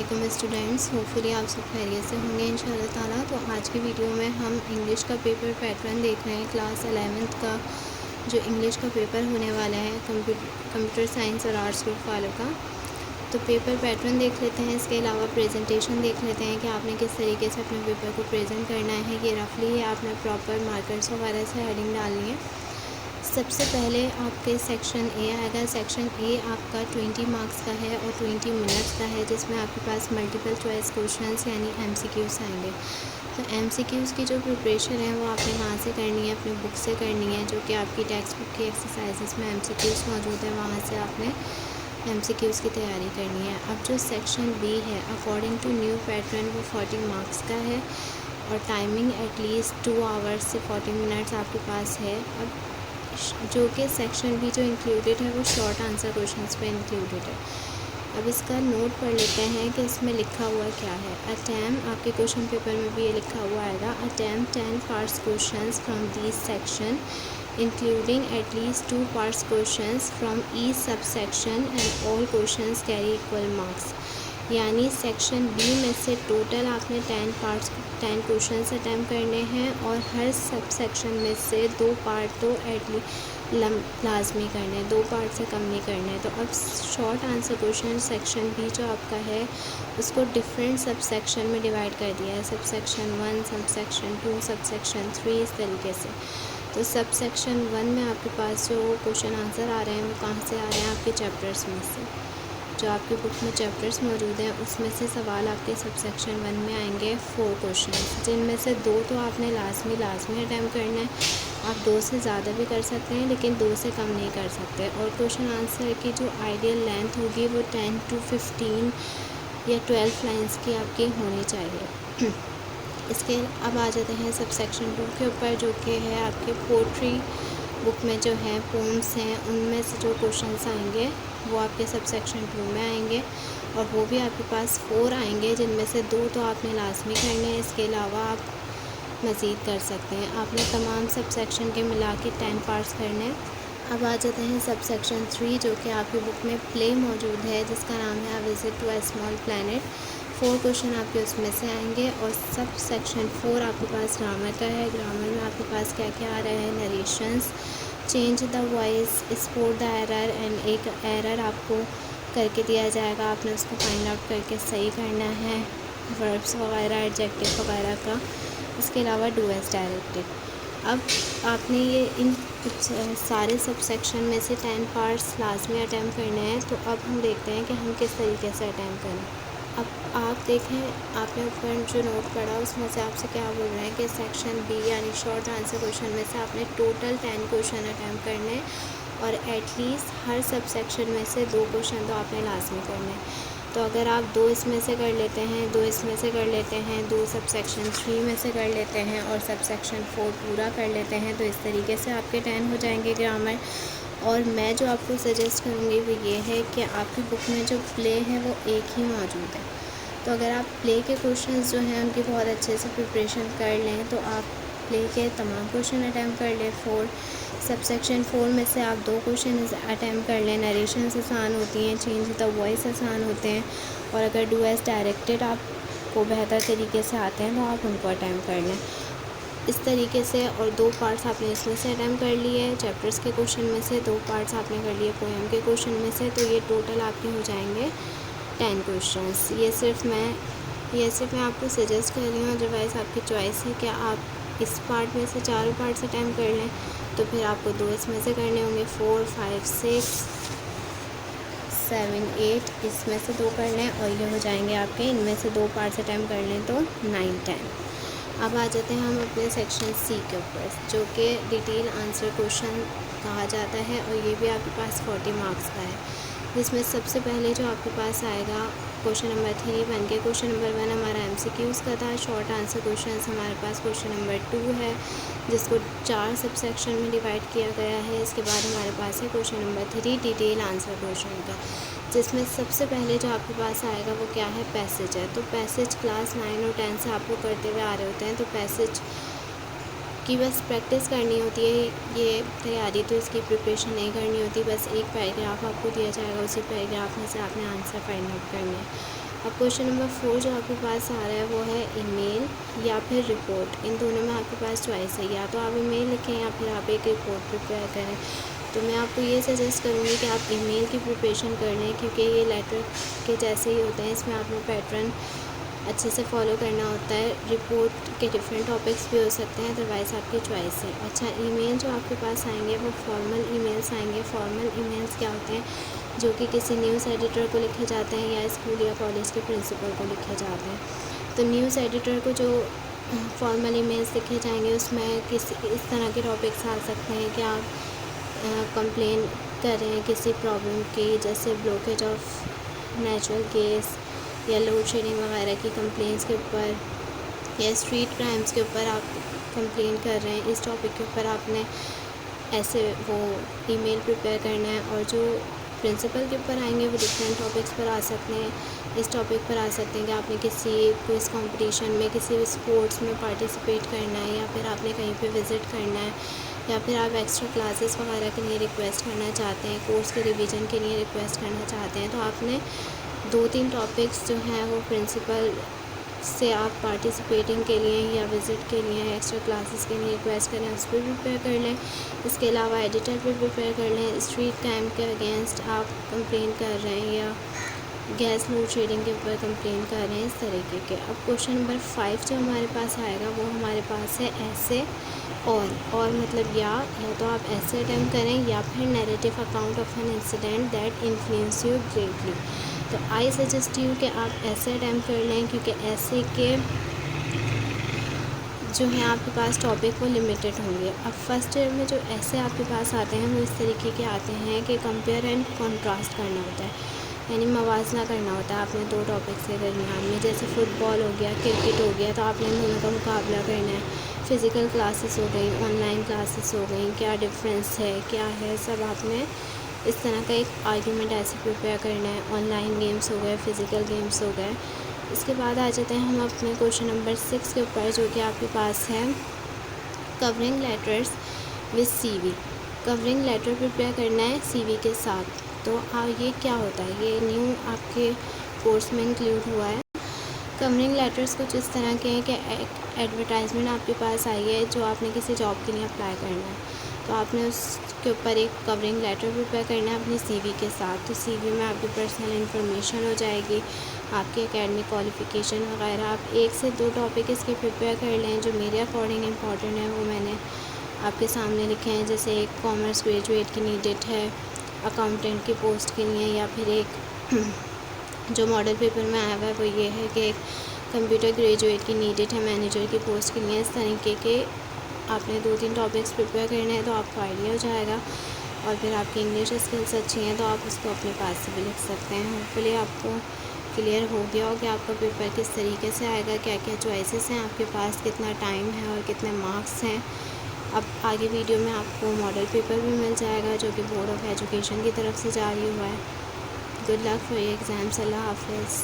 वालेकुम students, hopefully आप सब खैरियत से होंगे इंशाल्लाह ताला। तो आज की वीडियो में हम इंग्लिश का पेपर पैटर्न देख रहे हैं। क्लास 11th का जो इंग्लिश का पेपर होने वाला है कंप्यूटर साइंस और आर्ट्स ग्रुप वालों का, तो पेपर पैटर्न देख लेते हैं। इसके अलावा प्रेजेंटेशन देख लेते हैं कि आपने किस तरीके से अपने पेपर को प्रेजेंट करना है। ये रफली है, आपने प्रॉपर मार्कर्स वगैरह से हेडिंग डालनी है। सबसे पहले आपके सेक्शन ए आएगा। सेक्शन ए आपका 20 मार्क्स का है और 20 मिनट्स का है, जिसमें आपके पास मल्टीपल चॉइस क्वेश्चंस यानी एमसीक्यूज़ आएंगे। तो एमसीक्यूज़ की जो प्रिपरेशन है वो आपने कहाँ से करनी है, अपनी बुक से करनी है, जो कि आपकी टेक्स्ट बुक की एक्सरसाइजेस में एमसीक्यूज़ मौजूद है, वहाँ से आपने एमसीक्यूज़ की तैयारी करनी है। अब जो सेक्शन बी है अकॉर्डिंग टू न्यू पैटर्न वो 40 मार्क्स का है और टाइमिंग एटलीस्ट 2 आवर्स से 40 मिनट्स आपके पास है। अब जो कि सेक्शन बी जो इंक्लूडेड है वो शॉर्ट आंसर क्वेश्चंस पे इंक्लूडेड है। अब इसका नोट पढ़ लेते हैं कि इसमें लिखा हुआ क्या है। अटैम्प्ट, आपके क्वेश्चन पेपर में भी ये लिखा हुआ आएगा, attempt 10 parts questions from this section including at least 2 parts questions from each sub section and all questions carry equal marks. यानी सेक्शन बी में से टोटल आपने 10 क्वेश्चंस अटैम्प्ट करने हैं और हर सब सेक्शन में से 2 पार्ट तो लाजमी करने हैं, 2 पार्ट से कम नहीं करने। तो अब short answer question section B जो आपका है उसको डिफरेंट सब सेक्शन में डिवाइड कर दिया है, sub section 1, sub section 2, sub section 3, इस तरीके से। तो सब सेक्शन 1 में आपके पास जो क्वेश्चन आंसर आ रहे हैं वो कहाँ से आ रहे हैं, आपके चैप्टर्स में से। जो आपकी बुक में चैप्टर्स मौजूद हैं उसमें से सवाल आपके सब सेक्शन 1 में आएंगे 4 क्वेश्चन, जिनमें से 2 तो आपने लाजमी अटैम्प्ट करना है। आप 2 से ज़्यादा भी कर सकते हैं लेकिन 2 से कम नहीं कर सकते। और क्वेश्चन आंसर की जो आइडियल लेंथ होगी वो 10 to 15 या 12 लाइन्स की आपकी होनी चाहिए। इसके अब आ जाते हैं सब सेक्शन 2 के ऊपर, जो कि है आपके पोट्री बुक में जो है पोम्स हैं, उनमें से जो क्वेश्चंस आएंगे वो आपके सब सेक्शन 2 में आएंगे और वो भी आपके पास 4 आएंगे, जिनमें से 2 तो आपने लाजमी करने हैं। इसके अलावा आप मज़ीद कर सकते हैं। आपने तमाम सब सेक्शन के मिला के 10 पार्ट्स करने हैं। अब आ जाते हैं सब सेक्शन 3, जो कि आपकी बुक में प्ले मौजूद है, जिसका नाम है a visit to a small planet. 4 question आपके उसमें से आएंगे और सब सेक्शन 4 आपके पास ग्रामर का है। ग्रामर में आपके पास क्या क्या आ रहा है, narrations, change the voice, spot the error, and एक एरर आपको करके दिया जाएगा, आपने उसको फाइंड आउट करके सही करना है, वर्ब्स वगैरह, एडजेक्टिव वगैरह का। इसके अलावा डू एज डायरेक्टेड। अब आपने ये इन सारे सब सेक्शन में से 10 पार्ट्स लाजमी अटैम्प्ट करने हैं। तो अब हम देखते हैं कि हम किस तरीके से अटैम्प्ट करें। अब आप देखें, आपने ऊपर जो नोट पढ़ा उसमें से आपसे क्या बोल रहे हैं कि सेक्शन बी यानी शॉर्ट आंसर क्वेश्चन में से आपने टोटल 10 क्वेश्चन अटैम्प्ट करने हैं और एटलीस्ट हर सब सेक्शन में से 2 क्वेश्चन तो आपने लाजमी करने हैं। तो अगर आप 2 इसमें से कर लेते हैं, 2 इसमें से कर लेते हैं, 2 सब सेक्शन 3 में से कर लेते हैं और सब सेक्शन 4 पूरा कर लेते हैं, तो इस तरीके से आपके 10 हो जाएंगे ग्रामर। और मैं जो आपको सजेस्ट करूँगी वो ये है कि आपकी बुक में जो प्ले है वो एक ही मौजूद है। तो अगर आप प्ले के क्वेश्चंस जो हैं उनकी बहुत अच्छे से प्रिपरेशन कर लें तो आप प्ले के तमाम क्वेश्चन अटैम्प्ट कर लें। 4 सब सेक्शन 4 में से आप 2 क्वेश्चन अटैम्प्ट कर लें। नरेशंस आसान होती हैं, चेंज द वॉइस आसान होते हैं, और अगर डू एज डायरेक्टेड आपको बेहतर तरीके से आते हैं तो आप उनको अटैम्प्ट कर लें इस तरीके से। और 2 पार्ट्स आपने इसमें से अटैम्प्ट कर लिए, चैप्टर्स के क्वेश्चन में से 2 पार्ट्स आपने कर लिए पोएम के क्वेश्चन में से, तो ये टोटल आपके हो जाएंगे 10 क्वेश्चंस। ये सिर्फ मैं आपको सजेस्ट कर रही हूँ, अदरवाइज़ आपकी चॉइस है कि आप इस पार्ट में से चारों पार्ट्स अटैम्प्ट कर लें, तो फिर आपको 2 इसमें से करने होंगे, 4, 5, 6, 7, 8 इसमें से 2 कर लें और ये हो जाएंगे आपके, इनमें से 2 पार्ट्स अटैम्प्ट कर लें तो 9, 10। अब आ जाते हैं हम अपने सेक्शन सी के ऊपर, जो कि डिटेल आंसर क्वेश्चन कहा जाता है और ये भी आपके पास 40 मार्क्स का है, जिसमें सबसे पहले जो आपके पास आएगा क्वेश्चन नंबर 3 बन के। क्वेश्चन नंबर 1 हमारा एमसीक्यूज़ का था। शॉर्ट आंसर क्वेश्चन हमारे पास क्वेश्चन नंबर 2 है, जिसको 4 सब सेक्शन में डिवाइड किया गया है। इसके बाद हमारे पास है question number 3 detail answer question का, जिसमें सबसे पहले जो आपके पास आएगा वो क्या है, पैसेज है। तो पैसेज क्लास 9 और 10 से आपको करते हुए आ रहे होते हैं, तो पैसेज की बस प्रैक्टिस करनी होती है, ये तैयारी तो इसकी प्रिपरेशन नहीं करनी होती। बस एक पैराग्राफ आपको दिया जाएगा, उसी पैराग्राफ में से आपने आंसर फाइंड आउट करना है। अब क्वेश्चन नंबर 4 जो आपके पास आ रहा है वो है ईमेल या फिर रिपोर्ट। इन दोनों में आपके पास चॉइस है, या तो आप ईमेल लिखें या फिर आप एक रिपोर्ट प्रिपेयर करें। तो मैं आपको ये सजेस्ट करूँगी कि आप ईमेल की प्रिपरेशन कर लें, क्योंकि ये लेटर के जैसे ही होते हैं, इसमें आपने पैटर्न अच्छे से फॉलो करना होता है। रिपोर्ट के डिफरेंट टॉपिक्स भी हो सकते हैं, अदरवाइज़ आपकी चॉइस है। अच्छा, ईमेल जो आपके पास आएंगे वो फॉर्मल ईमेल्स आएंगे। फॉर्मल ईमेल्स क्या होते हैं, जो कि किसी न्यूज़ एडिटर को लिखे जाते हैं या स्कूल या कॉलेज के प्रिंसिपल को लिखे जाते हैं। तो न्यूज़ एडिटर को जो फॉर्मल ईमेल्स लिखे जाएंगे उसमें किसी इस तरह के टॉपिक्स आ सकते हैं कि आप कंप्लेन कर रहे हैं किसी प्रॉब्लम की, जैसे ब्लॉकेज ऑफ नेचुरल गैस या लोड शेडिंग वगैरह की कंप्लेंट्स के ऊपर, या स्ट्रीट क्राइम्स के ऊपर आप कंप्लेन कर रहे हैं। इस टॉपिक के ऊपर आपने ऐसे वो ईमेल प्रिपेयर करना है। और जो प्रिंसिपल के ऊपर आएंगे वो डिफरेंट टॉपिक्स पर आ सकते हैं। इस टॉपिक पर आ सकते हैं कि आपने किसी क्विज़ कंपटीशन में, किसी भी स्पोर्ट्स में पार्टिसिपेट करना है, या फिर आपने कहीं पे विज़िट करना है, या फिर आप एक्स्ट्रा क्लासेस वगैरह के लिए रिक्वेस्ट करना चाहते हैं, कोर्स के रिवीजन के लिए रिक्वेस्ट करना चाहते हैं। तो आपने 2-3 टॉपिक्स जो हैं वो प्रिंसिपल से आप पार्टिसिपेटिंग के लिए या विज़िट के लिए, एक्स्ट्रा क्लासेस के लिए रिक्वेस्ट करें, उस पर प्रिपेयर कर लें। इसके अलावा एडिटर पर प्रिपेयर कर लें। स्ट्रीट क्राइम के अगेंस्ट आप कंप्लेन कर रहे हैं या गैस लोड शेडिंग के ऊपर कंप्लेन कर रहे हैं, इस तरीके के। अब क्वेश्चन नंबर 5 जो हमारे पास आएगा वो हमारे पास है ऐसे और मतलब या तो आप ऐसे अटैम्प्ट करें या फिर narrative account of an incident that influence you greatly. तो आई सजेस्ट यू कि आप ऐसे अटैम्प्ट कर लें, क्योंकि ऐसे के जो हैं आपके पास टॉपिक वो लिमिटेड होंगे। अब फर्स्ट ईयर में जो ऐसे आपके पास आते हैं वो इस तरीके के आते हैं कि कंपेयर एंड कंट्रास्ट करना होता है, यानी मवाजना करना होता है आपने 2 टॉपिक्स के दरमियान में। जैसे फ़ुटबॉल हो गया, क्रिकेट हो गया, तो आपने इन दोनों का मुकाबला करना है। फ़िज़िकल क्लासेस हो गई, ऑनलाइन क्लासेस हो गई, क्या डिफरेंस है, क्या है, सब आपने इस तरह का एक आर्ग्यूमेंट ऐसे प्रिपेयर करना है। ऑनलाइन गेम्स हो गए, फ़िज़िकल गेम्स हो गए। इसके बाद आ जाते हैं हम अपने क्वेश्चन नंबर 6 के ऊपर, जो कि आपके पास है covering letters with CV। Covering letter prepare करना है CV के साथ। तो ये क्या होता है, ये न्यू आपके कोर्स में इंक्लूड हुआ है। कवरिंग लेटर्स कुछ इस तरह के हैं कि एडवर्टाइजमेंट आपके पास आई है जो आपने किसी जॉब के लिए अप्लाई करना है, तो आपने उसके ऊपर एक कवरिंग लेटर प्रिपेयर करना है अपनी CV के साथ। तो CV में आपकी पर्सनल इन्फॉर्मेशन हो जाएगी, आपके एकेडमिक क्वालिफ़िकेशन वगैरह। आप 1 से 2 टॉपिक इसके प्रिपेयर कर लें जो मेरे अकॉर्डिंग इम्पॉर्टेंट है, वो मैंने आपके सामने लिखे हैं। जैसे एक कॉमर्स ग्रेजुएट की नीडेड है अकाउंटेंट की पोस्ट के लिए, या फिर एक जो मॉडल पेपर में आया हुआ है वो ये है कि एक कंप्यूटर ग्रेजुएट की नीडेड है मैनेजर की पोस्ट के लिए। इस तरीके के आपने 2-3 टॉपिक्स प्रिपेयर करने हैं तो आपको आइडिया हो जाएगा। और फिर आपकी इंग्लिश स्किल्स अच्छी हैं तो आप उसको अपने पास से भी लिख सकते हैं। होपफुली आपको क्लियर हो गया हो कि आपका पेपर किस तरीके से आएगा, क्या क्या चॉइसेस हैं आपके पास, कितना टाइम है और कितने मार्क्स हैं। अब आगे वीडियो में आपको मॉडल पेपर भी मिल जाएगा जो कि बोर्ड ऑफ एजुकेशन की तरफ से जारी हुआ है। Good luck for your exams. Allah Hafiz.